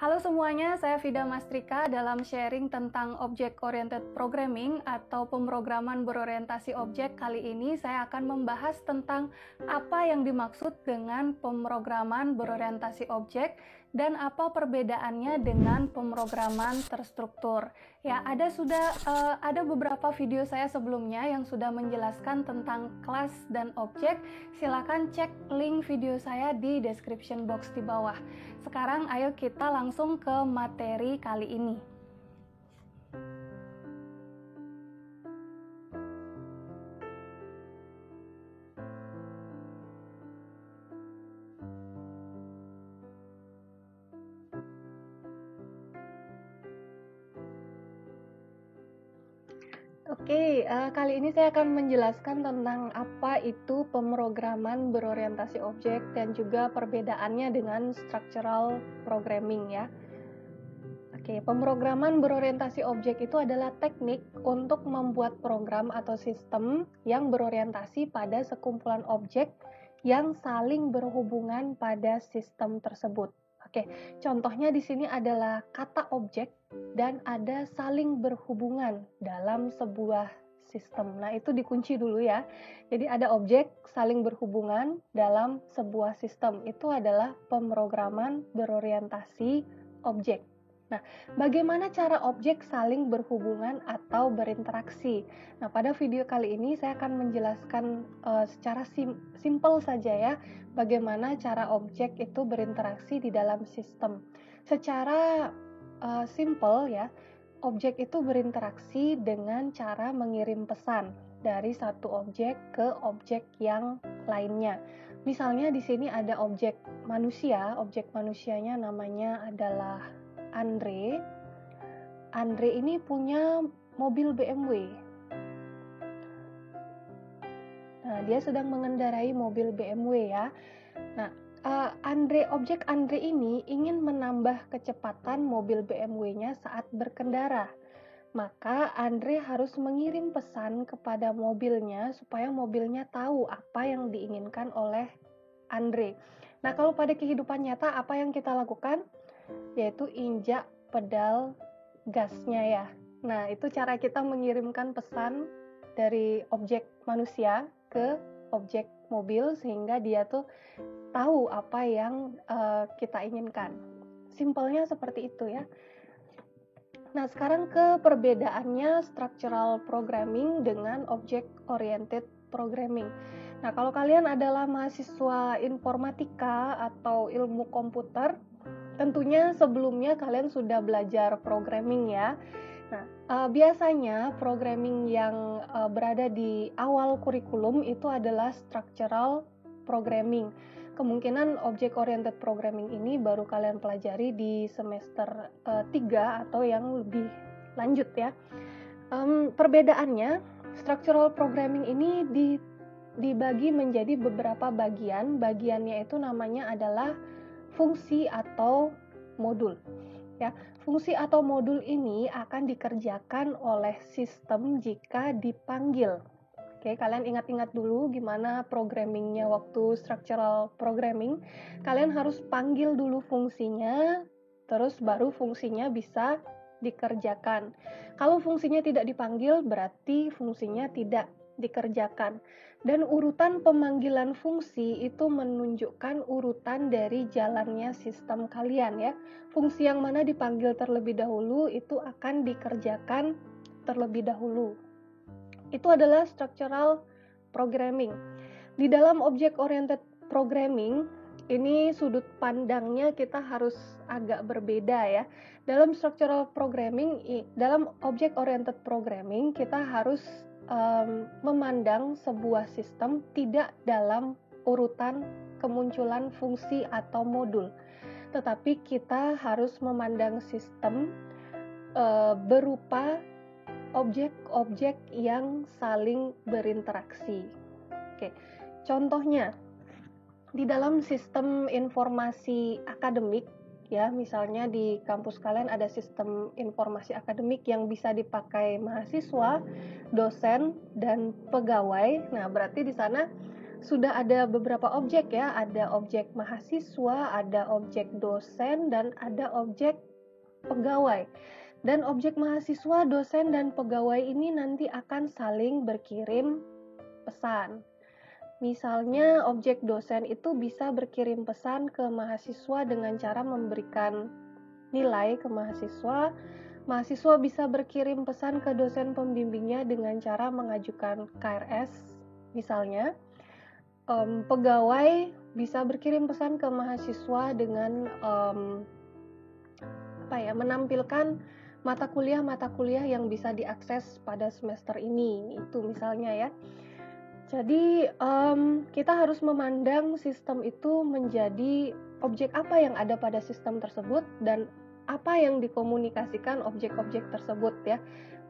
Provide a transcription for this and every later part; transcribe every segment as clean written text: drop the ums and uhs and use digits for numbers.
Halo semuanya, saya Vida Mastrika dalam sharing tentang Object Oriented Programming atau pemrograman berorientasi objek. Kali ini saya akan membahas tentang apa yang dimaksud dengan pemrograman berorientasi objek dan apa perbedaannya dengan pemrograman terstruktur. Ya, ada beberapa video saya sebelumnya yang sudah menjelaskan tentang kelas dan objek. Silakan cek link video saya di description box di bawah. Sekarang ayo kita langsung ke materi kali ini. Kali ini saya akan menjelaskan tentang apa itu pemrograman berorientasi objek dan juga perbedaannya dengan structural programming ya. Pemrograman berorientasi objek itu adalah teknik untuk membuat program atau sistem yang berorientasi pada sekumpulan objek yang saling berhubungan pada sistem tersebut. Contohnya di sini adalah kata objek dan ada saling berhubungan dalam sebuah sistem. Nah, itu dikunci dulu ya. Jadi ada objek saling berhubungan dalam sebuah sistem. Itu adalah pemrograman berorientasi objek. Nah, bagaimana cara objek saling berhubungan atau berinteraksi? Nah, pada video kali ini saya akan menjelaskan secara simpel saja ya, bagaimana cara objek itu berinteraksi di dalam sistem. Secara simpel ya, objek itu berinteraksi dengan cara mengirim pesan dari satu objek ke objek yang lainnya. Misalnya di sini ada objek manusia, objek manusianya namanya adalah Andre. Andre ini punya mobil BMW. Nah, dia sedang mengendarai mobil BMW ya. Nah, objek Andre ini ingin menambah kecepatan mobil BMW-nya saat berkendara. Maka Andre harus mengirim pesan kepada mobilnya supaya mobilnya tahu apa yang diinginkan oleh Andre. Nah, kalau pada kehidupan nyata apa yang kita lakukan? Yaitu injak pedal gasnya ya. Nah, itu cara kita mengirimkan pesan dari objek manusia ke objek mobil sehingga dia tuh tahu apa yang kita inginkan. Simpelnya seperti itu ya. Nah, sekarang ke perbedaannya structural programming dengan object oriented programming. Nah, kalau kalian adalah mahasiswa informatika atau ilmu komputer, tentunya sebelumnya kalian sudah belajar programming ya. Nah, biasanya programming yang berada di awal kurikulum itu adalah structural programming. Kemungkinan object oriented programming ini baru kalian pelajari di semester 3 atau yang lebih lanjut ya. Perbedaannya, structural programming ini dibagi menjadi beberapa bagian. Bagiannya itu namanya adalah fungsi atau modul. Ya, fungsi atau modul ini akan dikerjakan oleh sistem jika dipanggil. Kalian ingat-ingat dulu gimana programmingnya waktu structural programming. Kalian harus panggil dulu fungsinya, terus baru fungsinya bisa dikerjakan. Kalau fungsinya tidak dipanggil, berarti fungsinya tidak dikerjakan. Dan urutan pemanggilan fungsi itu menunjukkan urutan dari jalannya sistem kalian ya. Fungsi yang mana dipanggil terlebih dahulu itu akan dikerjakan terlebih dahulu. Itu adalah structural programming. Di dalam object oriented programming, ini sudut pandangnya kita harus agak berbeda ya. Dalam structural programming, dalam object oriented programming, kita harus memandang sebuah sistem tidak dalam urutan kemunculan fungsi atau modul, tetapi kita harus memandang sistem berupa objek-objek yang saling berinteraksi. Contohnya di dalam sistem informasi akademik ya, misalnya di kampus kalian ada sistem informasi akademik yang bisa dipakai mahasiswa, dosen, dan pegawai. Nah, berarti di sana sudah ada beberapa objek ya, ada objek mahasiswa, ada objek dosen, dan ada objek pegawai. Dan objek mahasiswa, dosen, dan pegawai ini nanti akan saling berkirim pesan. Misalnya objek dosen itu bisa berkirim pesan ke mahasiswa dengan cara memberikan nilai ke mahasiswa. Mahasiswa bisa berkirim pesan ke dosen pembimbingnya dengan cara mengajukan KRS misalnya. Pegawai bisa berkirim pesan ke mahasiswa dengan menampilkan mata kuliah yang bisa diakses pada semester ini, itu misalnya ya. Jadi kita harus memandang sistem itu menjadi objek apa yang ada pada sistem tersebut dan apa yang dikomunikasikan objek-objek tersebut ya.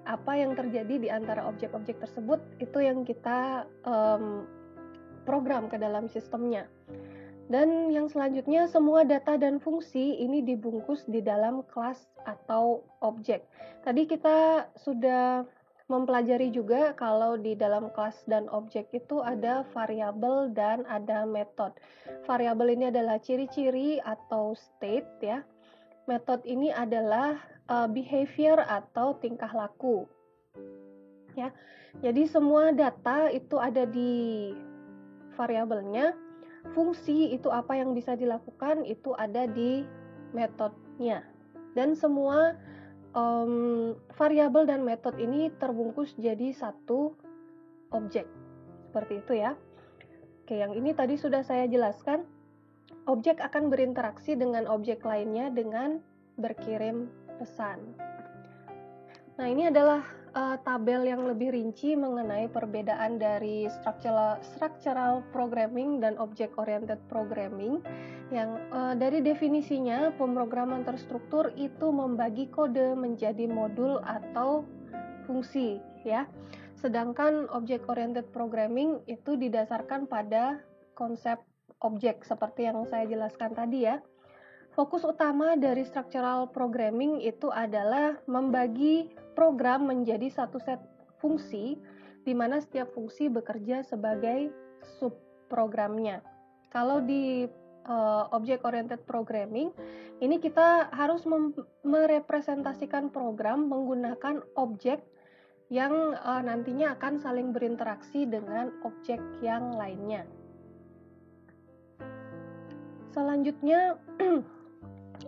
Apa yang terjadi di antara objek-objek tersebut itu yang kita program ke dalam sistemnya. Dan yang selanjutnya, semua data dan fungsi ini dibungkus di dalam kelas atau objek. Tadi kita sudah mempelajari juga kalau di dalam kelas dan objek itu ada variabel dan ada metode. Variabel ini adalah ciri-ciri atau state ya. Metode ini adalah behavior atau tingkah laku. Ya. Jadi semua data itu ada di variabelnya. Fungsi itu apa yang bisa dilakukan itu ada di metodenya. Dan semua variabel dan metode ini terbungkus jadi satu objek. Seperti itu ya. Oke, yang ini tadi sudah saya jelaskan. Objek akan berinteraksi dengan objek lainnya dengan berkirim pesan. Nah, ini adalah tabel yang lebih rinci mengenai perbedaan dari structural programming dan object oriented programming. Yang dari definisinya, pemrograman terstruktur itu membagi kode menjadi modul atau fungsi ya. Sedangkan object oriented programming itu didasarkan pada konsep objek seperti yang saya jelaskan tadi ya. Fokus utama dari structural programming itu adalah membagi program menjadi satu set fungsi di mana setiap fungsi bekerja sebagai subprogramnya. Kalau di object oriented programming ini kita harus merepresentasikan program menggunakan objek yang nantinya akan saling berinteraksi dengan objek yang lainnya. Selanjutnya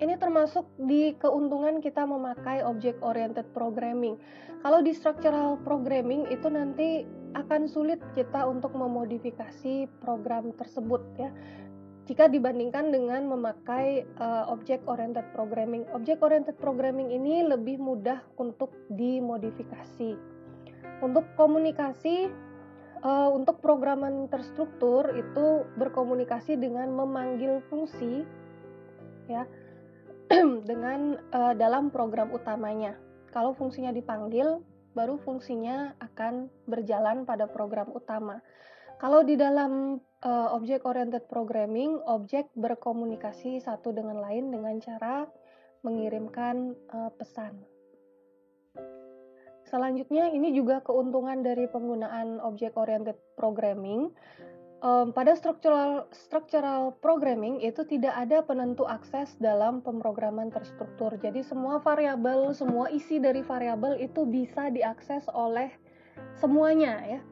ini termasuk di keuntungan kita memakai object oriented programming. Kalau di structural programming itu nanti akan sulit kita untuk memodifikasi program tersebut ya. Jika dibandingkan dengan memakai object oriented programming. Object oriented programming ini lebih mudah untuk dimodifikasi. Untuk komunikasi, untuk programan terstruktur itu berkomunikasi dengan memanggil fungsi ya. Dengan dalam program utamanya. Kalau fungsinya dipanggil, baru fungsinya akan berjalan pada program utama. Kalau di dalam object oriented programming, objek berkomunikasi satu dengan lain dengan cara mengirimkan pesan. Selanjutnya, ini juga keuntungan dari penggunaan object oriented programming. Pada structural programming itu tidak ada penentu akses dalam pemrograman terstruktur. Jadi semua variabel, semua isi dari variabel itu bisa diakses oleh semuanya ya.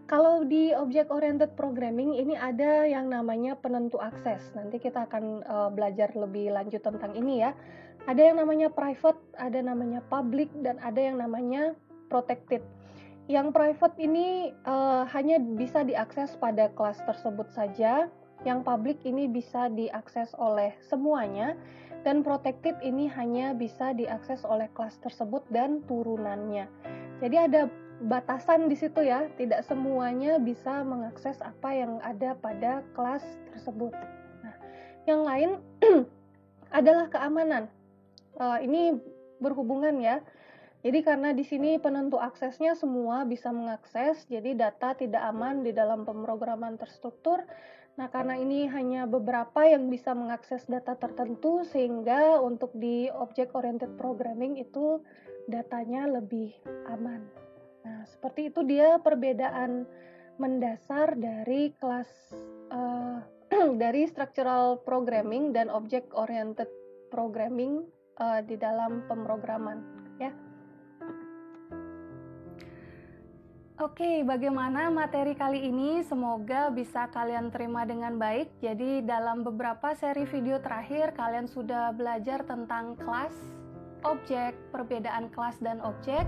Kalau di object oriented programming ini ada yang namanya penentu akses. Nanti kita akan belajar lebih lanjut tentang ini ya. Ada yang namanya private, ada namanya public, dan ada yang namanya protected. Yang private ini hanya bisa diakses pada kelas tersebut saja. Yang public ini bisa diakses oleh semuanya. Dan protected ini hanya bisa diakses oleh kelas tersebut dan turunannya. Jadi ada batasan di situ ya. Tidak semuanya bisa mengakses apa yang ada pada kelas tersebut. Nah, yang lain adalah keamanan. Ini berhubungan ya. Jadi karena di sini penentu aksesnya semua bisa mengakses, jadi data tidak aman di dalam pemrograman terstruktur. Nah, karena ini hanya beberapa yang bisa mengakses data tertentu, sehingga untuk di object oriented programming itu datanya lebih aman. Nah, seperti itu dia perbedaan mendasar dari kelas dari structural programming dan object oriented programming di dalam pemrograman, ya. Oke, bagaimana materi kali ini? Semoga bisa kalian terima dengan baik. Jadi dalam beberapa seri video terakhir kalian sudah belajar tentang kelas, objek, perbedaan kelas dan objek,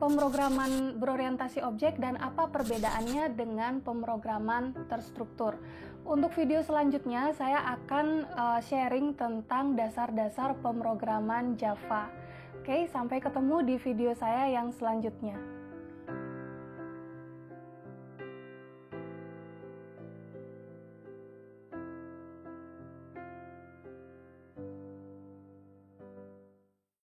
pemrograman berorientasi objek, dan apa perbedaannya dengan pemrograman terstruktur. Untuk video selanjutnya saya akan sharing tentang dasar-dasar pemrograman Java. Oke, sampai ketemu di video saya yang selanjutnya.